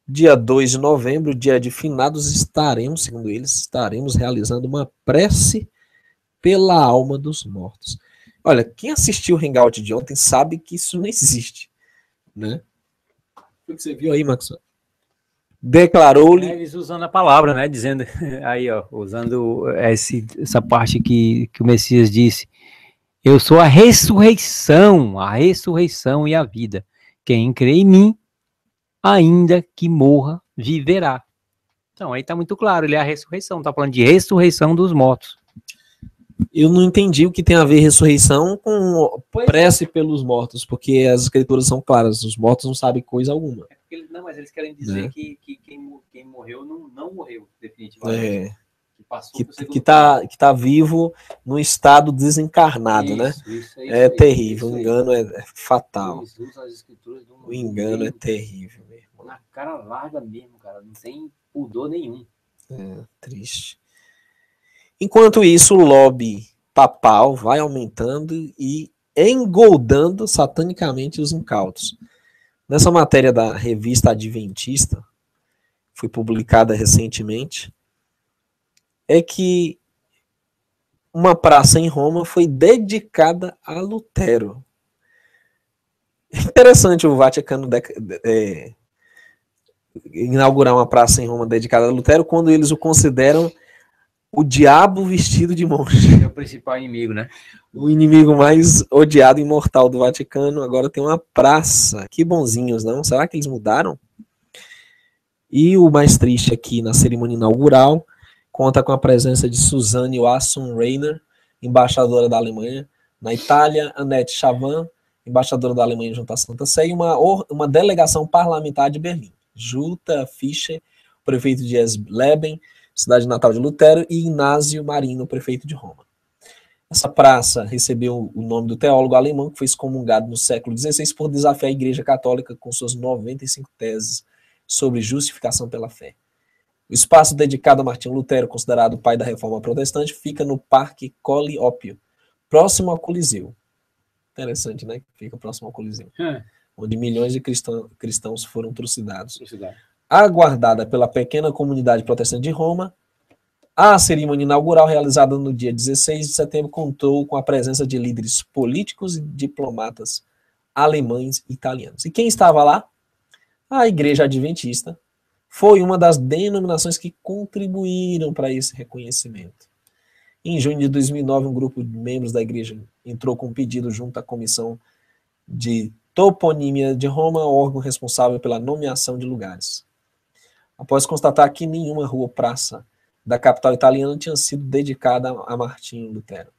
A: Dia 2 de novembro, dia de finados, estaremos, segundo eles, estaremos realizando uma prece pela alma dos mortos. Olha, quem assistiu o Hangout de ontem sabe que isso não existe, né? O que você viu aí, Max? Declarou-lhe...
B: Eles usando a palavra, né? Dizendo, aí, ó, usando essa parte que o Messias disse. Eu sou a ressurreição e a vida. Quem crê em mim, ainda que morra, viverá. Então, aí tá muito claro, ele é a ressurreição. Tá falando de ressurreição dos mortos.
A: Eu não entendi o que tem a ver ressurreição com prece pelos mortos, porque as escrituras são claras, os mortos não sabem coisa alguma.
B: Não, mas eles querem dizer que quem morreu não morreu, definitivamente.
A: Que tá vivo num estado desencarnado, né? Isso, é terrível, o engano é fatal. O engano é terrível, meu irmão.
B: Na cara larga mesmo, cara, não tem pudor nenhum.
A: É, triste. Enquanto isso, o lobby papal vai aumentando e engoldando satanicamente os incautos. Nessa matéria da revista Adventista, foi publicada recentemente, é que uma praça em Roma foi dedicada a Lutero. Interessante o Vaticano inaugurar uma praça em Roma dedicada a Lutero quando eles o consideram o diabo vestido de monge.
B: É o principal inimigo, né?
A: O inimigo mais odiado e imortal do Vaticano. Agora tem uma praça. Que bonzinhos, não? Será que eles mudaram? E o mais triste aqui, na cerimônia inaugural, conta com a presença de Suzanne Wasson-Reiner, embaixadora da Alemanha na Itália, Annette Chavan, embaixadora da Alemanha junto à Santa Sé, e uma delegação parlamentar de Berlim. Jutta Fischer, prefeito de Esleben, cidade natal de Lutero, e Inácio Marino, prefeito de Roma. Essa praça recebeu o nome do teólogo alemão que foi excomungado no século XVI por desafiar a Igreja Católica com suas 95 teses sobre justificação pela fé. O espaço dedicado a Martinho Lutero, considerado o pai da Reforma Protestante, fica no Parque Colle Oppio, próximo ao Coliseu. Interessante, né? Fica próximo ao Coliseu. Onde milhões de cristãos foram trucidados. Aguardada pela pequena comunidade protestante de Roma, a cerimônia inaugural, realizada no dia 16 de setembro, contou com a presença de líderes políticos e diplomatas alemães e italianos. E quem estava lá? A Igreja Adventista foi uma das denominações que contribuíram para esse reconhecimento. Em junho de 2009, um grupo de membros da igreja entrou com um pedido junto à Comissão de Toponímia de Roma, órgão responsável pela nomeação de lugares. Após constatar que nenhuma rua ou praça da capital italiana tinha sido dedicada a Martinho Lutero.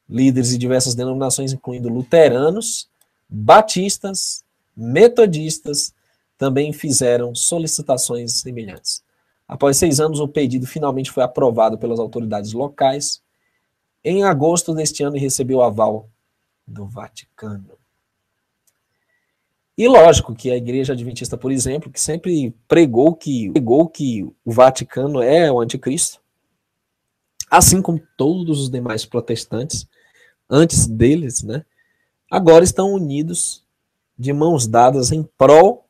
A: Líderes de diversas denominações, incluindo luteranos, batistas, metodistas, também fizeram solicitações semelhantes. Após 6 anos, o pedido finalmente foi aprovado pelas autoridades locais em agosto deste ano e recebeu o aval do Vaticano. E lógico que a Igreja Adventista, por exemplo, que sempre pregou que o Vaticano é o anticristo, assim como todos os demais protestantes, antes deles, né, agora estão unidos de mãos dadas em prol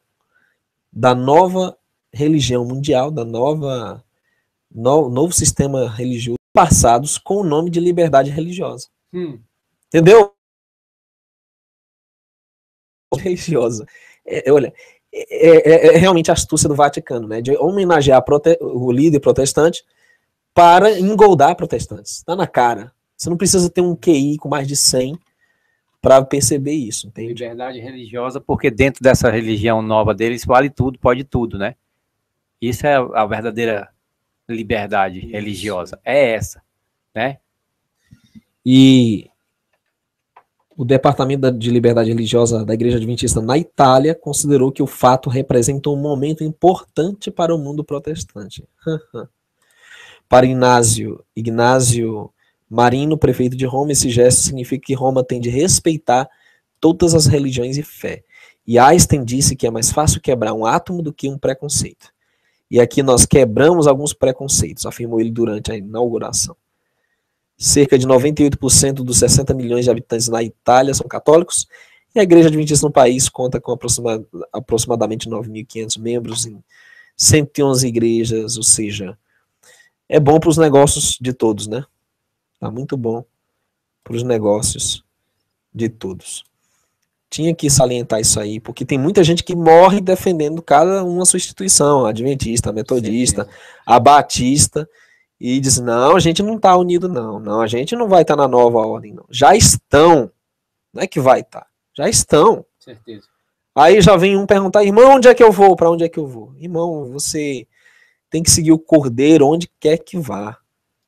A: da nova religião mundial, da novo sistema religioso, passados com o nome de liberdade religiosa. Entendeu? Religiosa. Olha, é realmente a astúcia do Vaticano, né, de homenagear o líder protestante para engoldar protestantes. Está na cara. Você não precisa ter um QI com mais de 100 para perceber isso, entende?
B: Liberdade religiosa, porque dentro dessa religião nova deles vale tudo, pode tudo, né? Isso é a verdadeira liberdade religiosa. É essa, né?
A: E o Departamento de Liberdade Religiosa da Igreja Adventista na Itália considerou que o fato representa um momento importante para o mundo protestante. Para Inácio Marino, prefeito de Roma, esse gesto significa que Roma tem de respeitar todas as religiões e fé. E Einstein disse que é mais fácil quebrar um átomo do que um preconceito. E aqui nós quebramos alguns preconceitos, afirmou ele durante a inauguração. Cerca de 98% dos 60 milhões de habitantes na Itália são católicos, e a Igreja Adventista no país conta com aproximadamente 9.500 membros em 111 igrejas, ou seja, é bom para os negócios de todos, né? Tá muito bom para os negócios de todos. Tinha que salientar isso aí, porque tem muita gente que morre defendendo cada uma sua instituição, a adventista, a metodista, a batista, e diz, não, a gente não está unido, não, a gente não vai estar na nova ordem, não. Já estão, não é que vai estar, já estão.
B: Certeza.
A: Aí já vem um perguntar, irmão, onde é que eu vou? Para onde é que eu vou? Irmão, você tem que seguir o Cordeiro onde quer que vá.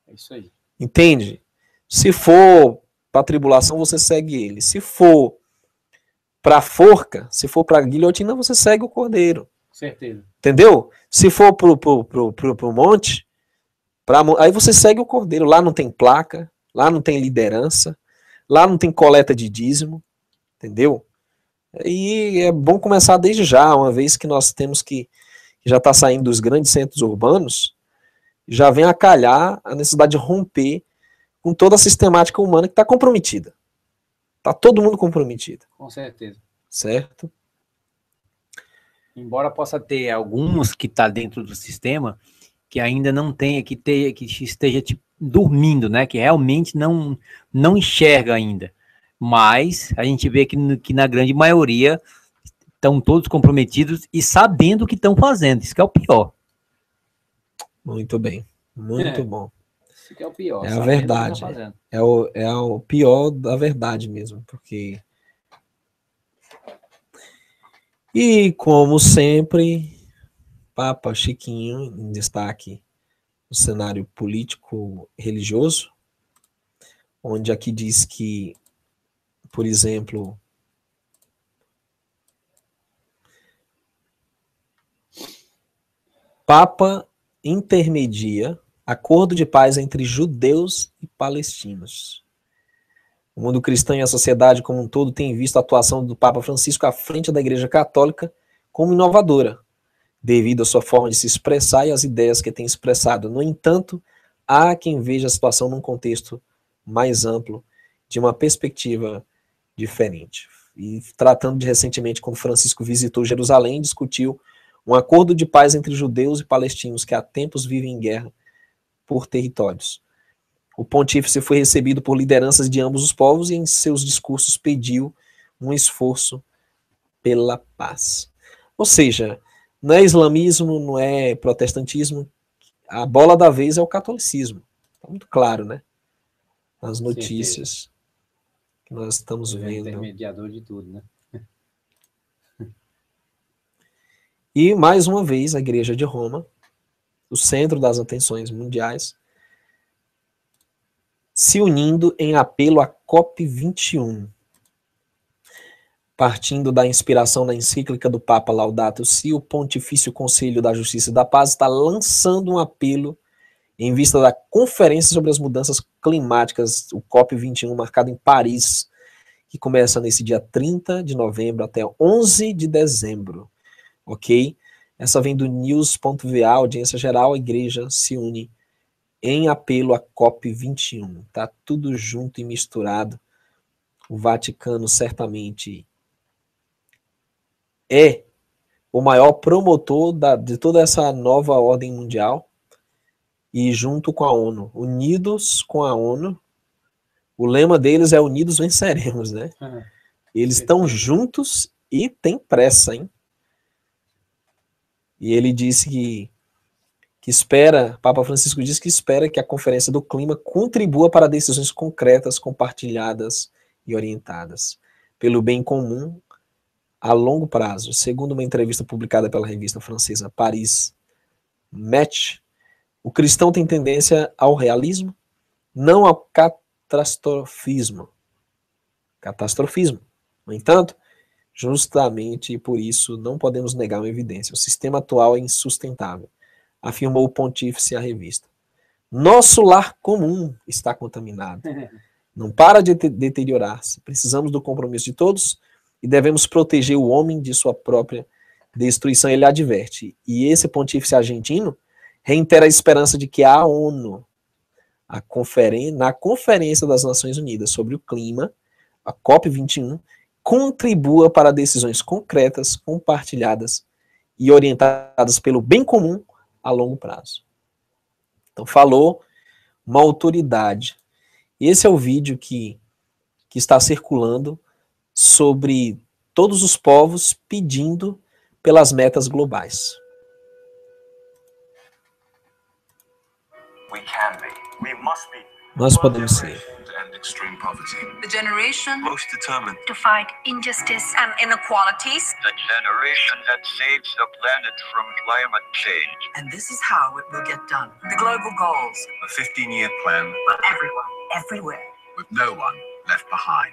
B: É isso aí.
A: Entende? Se for para a tribulação, você segue ele. Se for para a forca, se for para a guilhotina, você segue o Cordeiro.
B: Certeza.
A: Entendeu? Se for pro monte, aí você segue o Cordeiro. Lá não tem placa, lá não tem liderança, lá não tem coleta de dízimo. Entendeu? E é bom começar desde já, uma vez que nós temos que já está saindo dos grandes centros urbanos, já vem a calhar a necessidade de romper com toda a sistemática humana que está comprometida. Está todo mundo comprometido.
B: Com certeza.
A: Certo?
B: Embora possa ter alguns que está dentro do sistema que ainda não tenha, que esteja tipo, dormindo, né? Que realmente não enxerga ainda. Mas a gente vê que na grande maioria estão todos comprometidos e sabendo o que estão fazendo. Isso que é o pior.
A: Muito bem. Muito bom.
B: Isso que é o pior.
A: É a verdade. É o pior da verdade mesmo. Porque... E, como sempre, Papa Chiquinho em destaque no cenário político-religioso, onde aqui diz que, por exemplo, Papa intermedia acordo de paz entre judeus e palestinos. O mundo cristão e a sociedade como um todo tem visto a atuação do Papa Francisco à frente da Igreja Católica como inovadora, devido à sua forma de se expressar e às ideias que tem expressado. No entanto, há quem veja a situação num contexto mais amplo, de uma perspectiva diferente. E tratando de recentemente, quando Francisco visitou Jerusalém, discutiu um acordo de paz entre judeus e palestinos que há tempos vivem em guerra por territórios. O pontífice foi recebido por lideranças de ambos os povos e em seus discursos pediu um esforço pela paz. Ou seja, não é islamismo, não é protestantismo, a bola da vez é o catolicismo. Está muito claro, né? Nas notícias que nós estamos vendo.
B: Intermediador de tudo, né?
A: E, mais uma vez, a Igreja de Roma, o centro das atenções mundiais, se unindo em apelo à COP21. Partindo da inspiração na encíclica do Papa Laudato Si, o Pontifício Conselho da Justiça e da Paz está lançando um apelo em vista da Conferência sobre as Mudanças Climáticas, o COP21, marcado em Paris, que começa nesse dia 30 de novembro até 11 de dezembro. Ok? Essa vem do news.va, audiência geral, a igreja se une em apelo à COP21. Tá tudo junto e misturado. O Vaticano certamente é o maior promotor de toda essa nova ordem mundial, e junto com a ONU, unidos com a ONU, o lema deles é unidos venceremos, né? Eles estão juntos e tem pressa, hein? E ele disse que espera, Papa Francisco disse que espera que a Conferência do Clima contribua para decisões concretas, compartilhadas e orientadas pelo bem comum a longo prazo. Segundo uma entrevista publicada pela revista francesa Paris Match, o cristão tem tendência ao realismo, não ao catastrofismo. No entanto, justamente por isso não podemos negar uma evidência. O sistema atual é insustentável, afirmou o pontífice à revista. Nosso lar comum está contaminado. Não para de deteriorar-se. Precisamos do compromisso de todos e devemos proteger o homem de sua própria destruição. Ele adverte. E esse pontífice argentino reitera a esperança de que a ONU na Conferência das Nações Unidas sobre o Clima, a COP21, contribua para decisões concretas, compartilhadas e orientadas pelo bem comum a longo prazo. Então, falou uma autoridade. Esse é o vídeo que está circulando sobre todos os povos pedindo pelas metas globais. Nós podemos ser.
G: The generation most determined to fight injustice and inequalities.
H: The generation that saves the planet from climate change.
G: And this is how it will get done. The global goals.
I: A 15-year plan
G: for everyone, everywhere.
I: With no one left behind.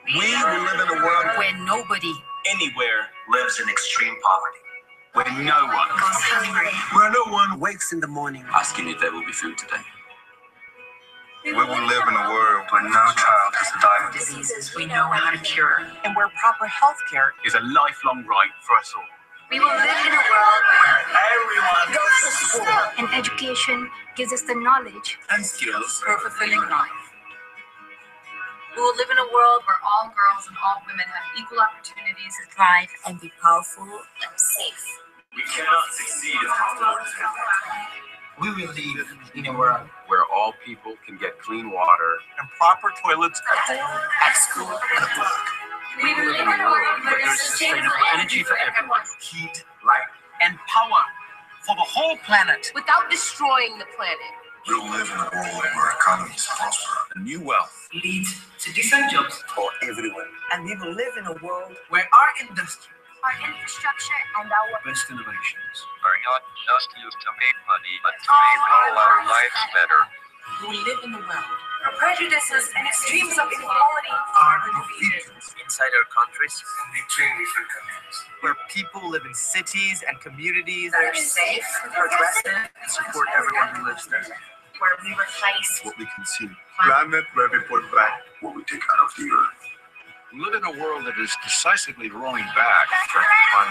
J: We will live in a world
G: where nobody
J: anywhere lives in extreme poverty.
I: Where no one
G: goes hungry.
J: Where no one wakes in the morning asking if there will be food today.
I: We will live in a world where no child has to die of
G: diseases we know how to cure,
J: and where proper health care
I: is a lifelong right for us all.
G: We will live in a world where
J: everyone goes to school,
G: and education gives us the knowledge
J: and skills
G: for a fulfilling life. We will live in a world where all girls and all women have equal opportunities to thrive and be powerful and safe.
J: We cannot succeed if our we will live in a world
I: where all people can get clean water
J: and proper toilets at home, at school, and at work.
G: We will live in a world where there's sustainable energy for everyone.
J: Heat, light, and power for the whole planet.
G: Without destroying the planet.
I: We will live in a world where economies prosper and new wealth
J: leads to decent jobs
I: for everyone.
J: And we will live in a world where our industry,
G: our infrastructure, and our
I: best innovations
H: are not just used to make money, but to make all our lives better.
J: We live in a world
G: where prejudices and extremes of inequality
J: are defeated
K: inside our countries
J: and between different countries.
K: Where people live in cities and communities
G: that are safe,
K: progressive, and support everyone who lives there.
G: Where we replace
I: what we consume,
J: planet where we put back
I: what we take out of the earth. We live in a world that is decisively rolling back from
G: climate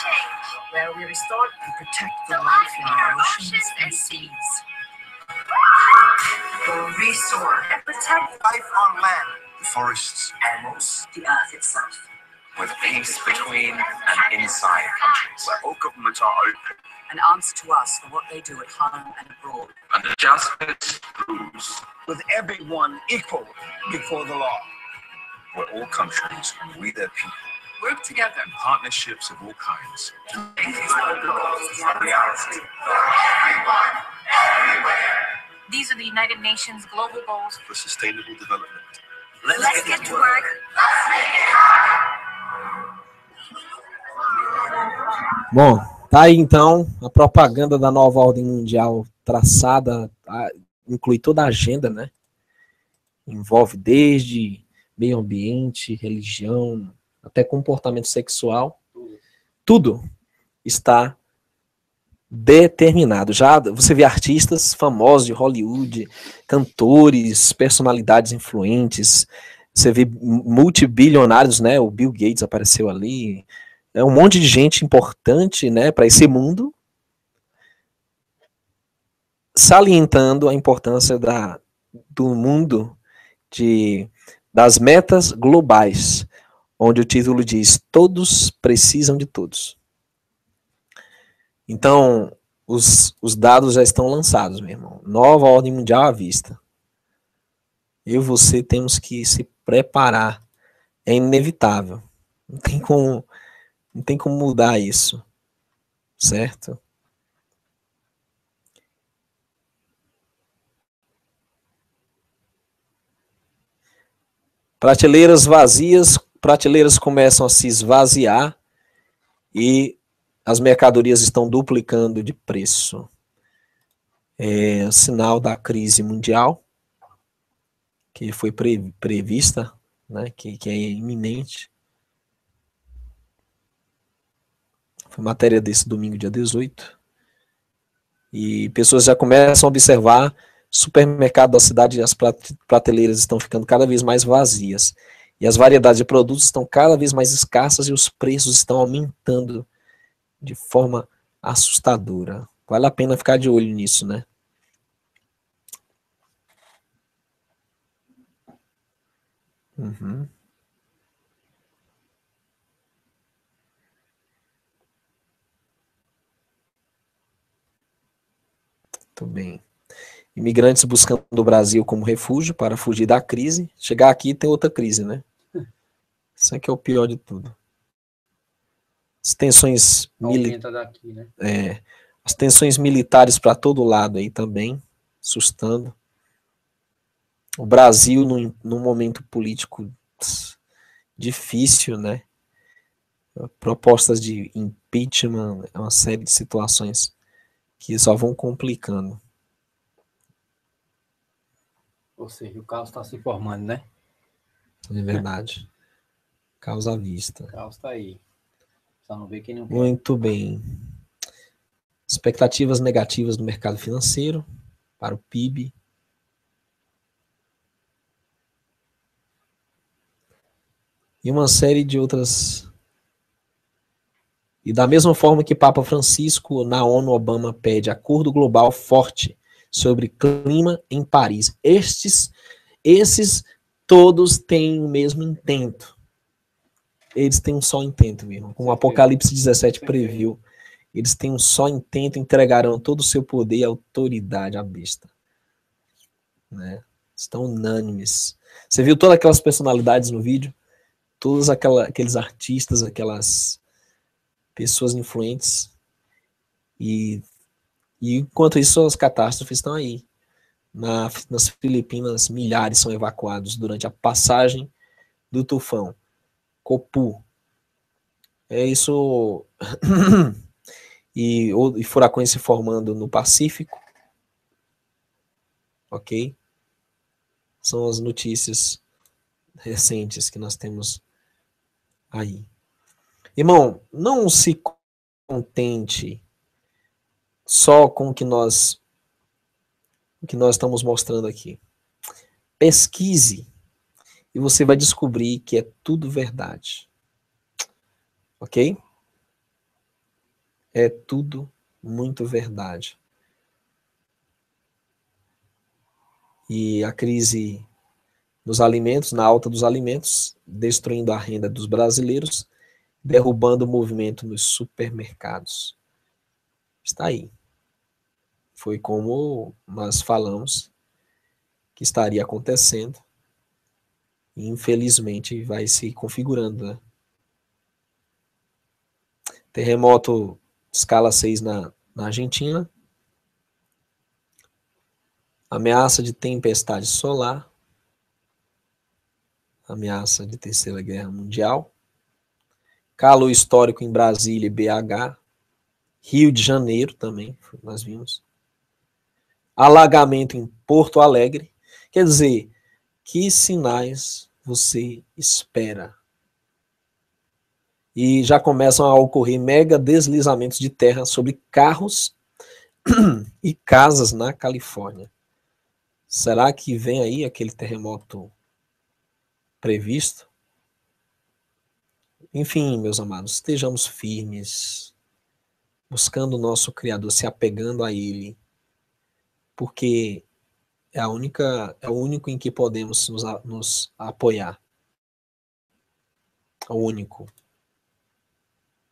G: change.
J: Where we restore and protect the life in our oceans and seas.
G: Where we restore and protect
J: life on land,
I: the forests,
J: animals, the earth itself.
K: With peace between and inside countries.
I: Where all governments are open
J: and answer to us for what they do at home and abroad.
K: And the justice rules.
J: With everyone equal before the law.
I: Where all countries, we their people,
J: work together
I: in partnerships of all kinds
J: to make these goals a reality.
G: Everyone, everywhere.
L: These are the United Nations global goals
I: for sustainable development.
G: Let's get to work.
L: Let's make it happen.
A: Bom, tá aí então a propaganda da nova ordem mundial traçada, inclui toda a agenda, né? Envolve desde meio ambiente, religião, até comportamento sexual. Tudo está determinado. Já você vê artistas famosos de Hollywood, cantores, personalidades influentes, você vê multibilionários, né? O Bill Gates apareceu ali. É um monte de gente importante, né, para esse mundo, salientando a importância do mundo das metas globais, onde o título diz: todos precisam de todos. Então, os dados já estão lançados, meu irmão. Nova ordem mundial à vista. Eu e você temos que se preparar. É inevitável. Não tem como mudar isso, certo? Prateleiras vazias, prateleiras começam a se esvaziar e as mercadorias estão duplicando de preço. É sinal da crise mundial, que foi prevista, né, que é iminente. Foi matéria desse domingo, dia 18. E pessoas já começam a observar supermercado da cidade, as prateleiras estão ficando cada vez mais vazias. E as variedades de produtos estão cada vez mais escassas e os preços estão aumentando de forma assustadora. Vale a pena ficar de olho nisso, né? Uhum. Muito bem. Imigrantes buscando o Brasil como refúgio para fugir da crise. Chegar aqui tem outra crise, né? Isso aqui é o pior de tudo. As tensões
B: daqui, né?
A: as tensões militares para todo lado aí também, assustando. O Brasil num momento político difícil, né? Propostas de impeachment, é uma série de situações que só vão complicando.
B: Ou seja, o caos está se formando, né?
A: É verdade. Caos à vista.
B: O caos está aí. Só não vê quem não quer.
A: Muito bem. Expectativas negativas do mercado financeiro para o PIB. E uma série de outras. E da mesma forma que Papa Francisco, na ONU, Obama pede acordo global forte sobre clima em Paris. Esses todos têm o mesmo intento. Eles têm um só intento, meu irmão. Como o Apocalipse 17 previu, eles têm um só intento, entregarão todo o seu poder e autoridade à besta. Né? Estão unânimes. Você viu todas aquelas personalidades no vídeo? Todos aqueles artistas, aquelas pessoas influentes. E enquanto isso, as catástrofes estão aí. Nas Filipinas, milhares são evacuados durante a passagem do tufão Copu. É isso. e furacões se formando no Pacífico. Ok? São as notícias recentes que nós temos aí. Irmão, não se contente só com o que nós estamos mostrando aqui. Pesquise e você vai descobrir que é tudo verdade. Ok? É tudo muito verdade. E a crise nos alimentos, na alta dos alimentos, destruindo a renda dos brasileiros, derrubando o movimento nos supermercados. Está aí. Foi como nós falamos que estaria acontecendo. E infelizmente vai se configurando, né? Terremoto escala 6 na Argentina. Ameaça de tempestade solar. Ameaça de Terceira Guerra Mundial. Calor histórico em Brasília e BH. Rio de Janeiro também, nós vimos. Alagamento em Porto Alegre. Quer dizer, que sinais você espera? E já começam a ocorrer mega deslizamentos de terra sobre carros e casas na Califórnia. Será que vem aí aquele terremoto previsto? Enfim, meus amados, estejamos firmes, buscando o nosso Criador, se apegando a Ele, porque é o único em que podemos nos apoiar. É o único.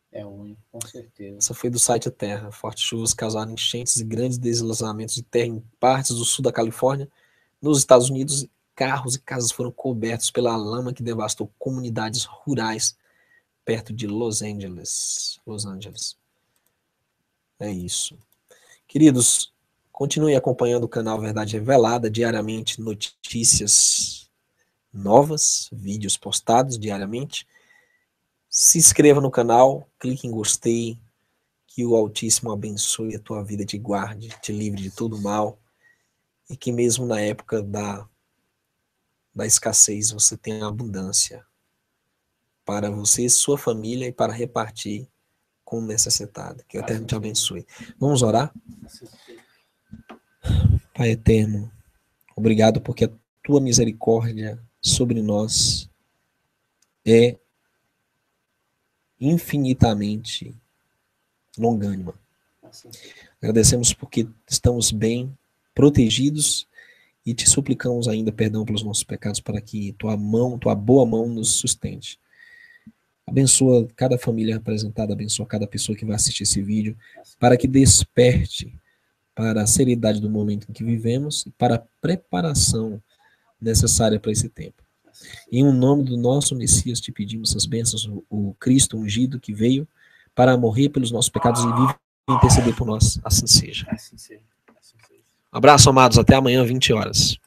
B: É o único, com certeza.
A: Essa foi do site Terra. Fortes chuvas causaram enchentes e grandes deslizamentos de terra em partes do sul da Califórnia. Nos Estados Unidos, carros e casas foram cobertos pela lama que devastou comunidades rurais perto de Los Angeles. É isso. Queridos, continue acompanhando o canal Verdade Revelada, diariamente notícias novas, vídeos postados diariamente. Se inscreva no canal, clique em gostei, que o Altíssimo abençoe a tua vida, te guarde, te livre de todo mal, e que mesmo na época da escassez você tenha abundância para você, sua família e para repartir com o necessitado. Que o Eterno te abençoe. Vamos orar? Pai Eterno, obrigado porque a tua misericórdia sobre nós é infinitamente longânima. Agradecemos porque estamos bem protegidos e te suplicamos ainda perdão pelos nossos pecados, para que tua boa mão nos sustente. Abençoa cada família representada, abençoa cada pessoa que vai assistir esse vídeo, para que desperte para a seriedade do momento em que vivemos e para a preparação necessária para esse tempo. Em nome do nosso Messias te pedimos essas bênçãos, o Cristo ungido que veio para morrer pelos nossos pecados e vive e interceder por nós. Assim seja.
B: Assim seja.
A: Um abraço, amados. Até amanhã, 20 horas.